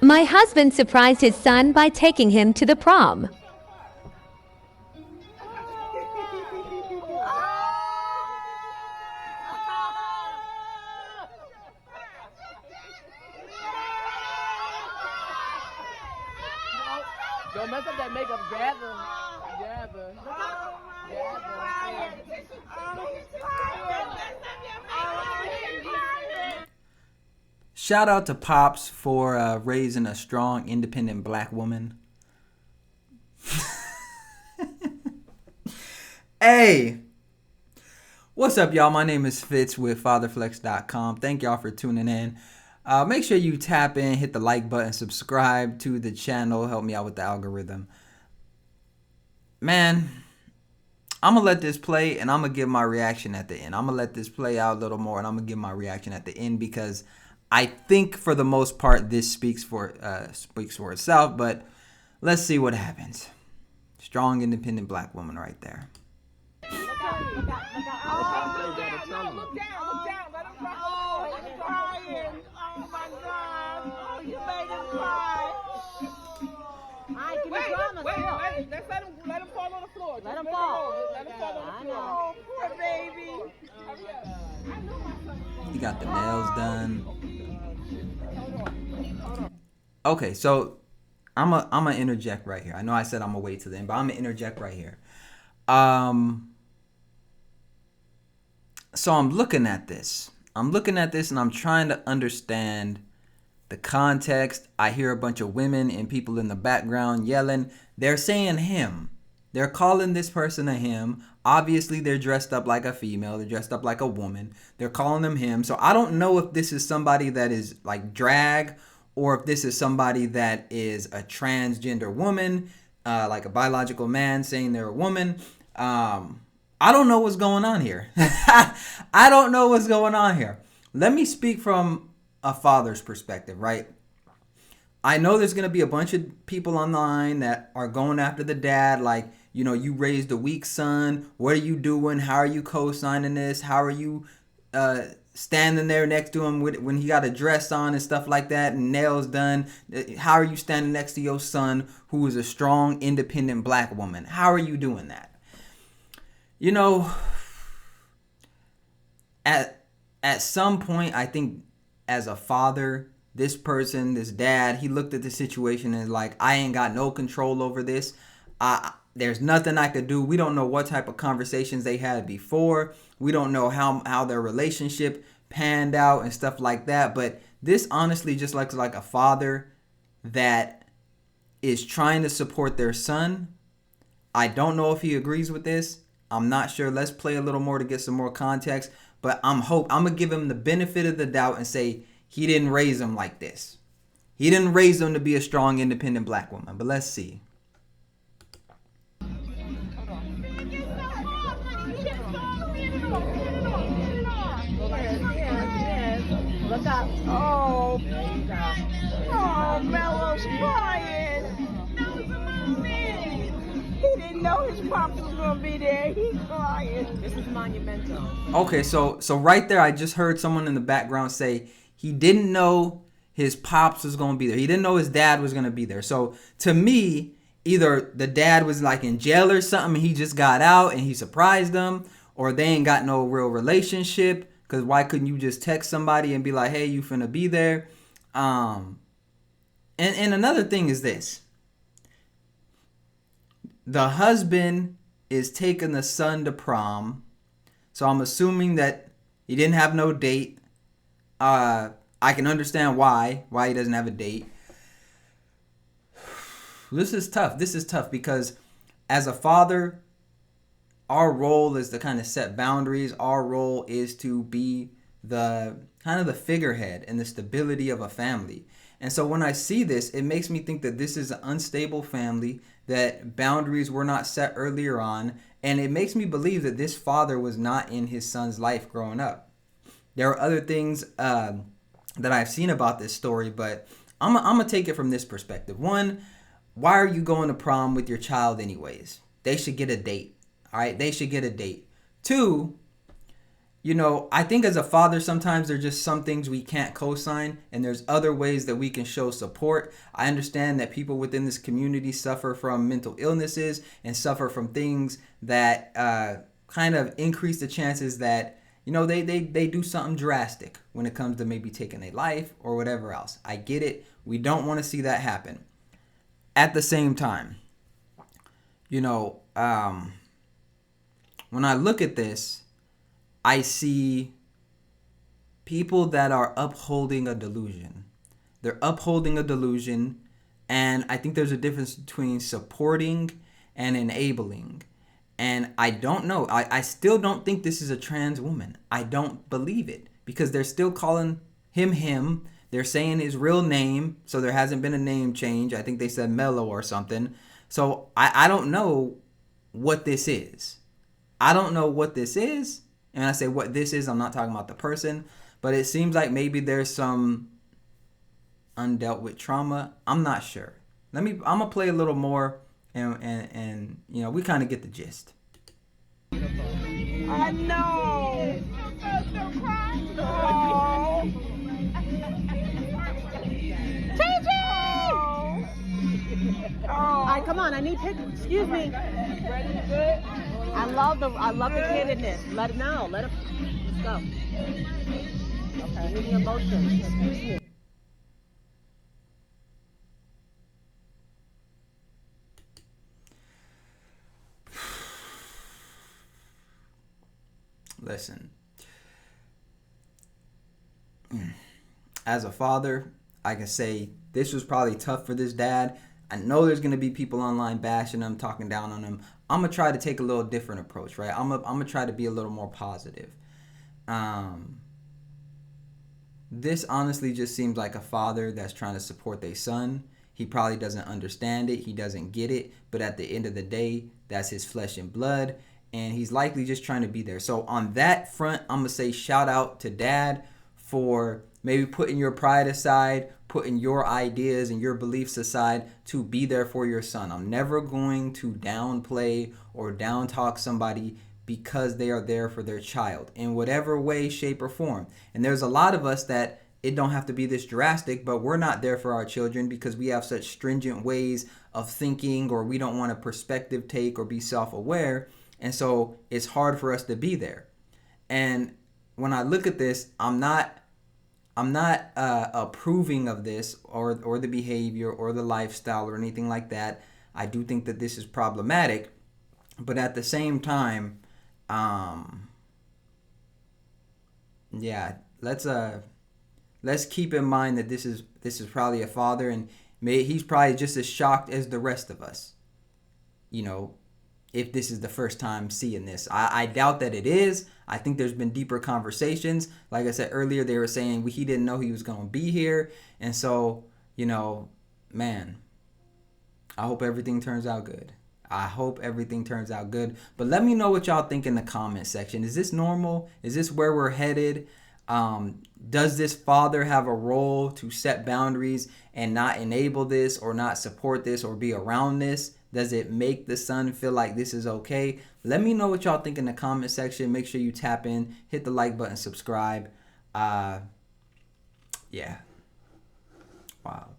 My husband surprised his son by taking him to the prom. Don't mess up that makeup, gather. Gather. Shout out to Pops for raising a strong, independent black woman. Hey, what's up, y'all? My name is Fitz with fatherflex.com. Thank y'all for tuning in. Make sure you tap in, hit the like button, subscribe to the channel, help me out with the algorithm. Man, I'm going to let this play and I'm going to give my reaction at the end. I'm going to let this play out a little more and I'm going to give my reaction at the end because I think for the most part this speaks for itself, but let's see what happens. Strong, independent black woman right there. Look down. Look down. Let him cry. Oh, he's crying. Oh, my God. Oh, you made him cry. Wait. Let's let him fall on the floor. Let him fall. Let him fall on the floor. Oh, poor baby. He got the nails done. Okay, so I'm a interject right here. I know I said I'm gonna wait till the end, but I'm gonna interject right here. So I'm looking at this and I'm trying to understand the context. I hear a bunch of women and people in the background yelling. They're saying him. They're calling this person a him. Obviously, they're dressed up like a female. They're dressed up like a woman. They're calling them him. So I don't know if this is somebody that is like drag or if this is somebody that is a transgender woman, like a biological man saying they're a woman. I don't know what's going on here. I don't know what's going on here. Let me speak from a father's perspective, right? I know there's going to be a bunch of people online that are going after the dad, like, you know, you raised a weak son. What are you doing? How are you co-signing this? How are you standing there next to him when he got a dress on and stuff like that and nails done? How are you standing next to your son who is a strong, independent black woman? How are you doing that? You know, at some point, I think as a father, this person, this dad, he looked at the situation and like, I ain't got no control over this. There's nothing I could do. We don't know what type of conversations they had before. We don't know how their relationship panned out and stuff like that. But this honestly just looks like a father that is trying to support their son. I don't know if he agrees with this. I'm not sure. Let's play a little more to get some more context. But I'm gonna give him the benefit of the doubt and say he didn't raise him like this. He didn't raise him to be a strong, independent black woman. But let's see. Look up. Oh, Mello's crying. He didn't know his pops was gonna be there. He's crying. This is monumental. Okay, so right there, I just heard someone in the background say he didn't know his pops was gonna be there. He didn't know his dad was gonna be there. So to me, either the dad was like in jail or something, and he just got out and he surprised them, or they ain't got no real relationship. Because why couldn't you just text somebody and be like, hey, you finna be there? And another thing is this. The husband is taking the son to prom. So I'm assuming that he didn't have no date. I can understand why he doesn't have a date. This is tough because as a father, our role is to kind of set boundaries. Our role is to be the kind of the figurehead and the stability of a family. And so when I see this, it makes me think that this is an unstable family, that boundaries were not set earlier on. And it makes me believe that this father was not in his son's life growing up. There are other things that I've seen about this story, but I'm going to take it from this perspective. One, why are you going to prom with your child anyways? They should get a date. All right, they should get a date. Two, you know, I think as a father, sometimes there's just some things we can't co-sign, and there's other ways that we can show support. I understand that people within this community suffer from mental illnesses and suffer from things that kind of increase the chances that, you know, they do something drastic when it comes to maybe taking a life or whatever else. I get it. We don't want to see that happen. At the same time, you know, when I look at this, I see people that are upholding a delusion. They're upholding a delusion, and I think there's a difference between supporting and enabling. And I don't know. I still don't think this is a trans woman. I don't believe it because they're still calling him him. They're saying his real name, so there hasn't been a name change. I think they said Mello or something. So I don't know what this is. I don't know what this is. And when I say what this is, I'm not talking about the person, but it seems like maybe there's some undealt with trauma. I'm not sure. I'm gonna play a little more, and you know, we kind of get the gist. I know. No. All right, come on. I need pictures. Excuse me. Ready? Good? I love the candidness. Let it know. Let it. Let's go. Okay. Give me emotion. Excuse me. Listen. As a father, I can say this was probably tough for this dad. I know there's going to be people online bashing him, talking down on him. I'm going to try to take a little different approach, right? I'm going to try to be a little more positive. This honestly just seems like a father that's trying to support their son. He probably doesn't understand it. He doesn't get it. But at the end of the day, that's his flesh and blood. And he's likely just trying to be there. So on that front, I'm going to say shout out to dad for maybe putting your pride aside, putting your ideas and your beliefs aside to be there for your son. I'm never going to downplay or down talk somebody because they are there for their child in whatever way, shape, or form. And there's a lot of us that it don't have to be this drastic, but we're not there for our children because we have such stringent ways of thinking, or we don't want a perspective take or be self-aware. And so it's hard for us to be there. And when I look at this, I'm not approving of this or the behavior or the lifestyle or anything like that. I do think that this is problematic, but at the same time, let's keep in mind that this is probably a father, and he's probably just as shocked as the rest of us. You know, if this is the first time seeing this. I doubt that it is. I think there's been deeper conversations. Like I said earlier, they were saying he didn't know he was going to be here. And so, you know, man, I hope everything turns out good. I hope everything turns out good. But let me know what y'all think in the comment section. Is this normal? Is this where we're headed? Does this father have a role to set boundaries and not enable this or not support this or be around this? Does it make the son feel like this is okay? Let me know what y'all think in the comment section. Make sure you tap in, hit the like button, subscribe. Yeah. Wow.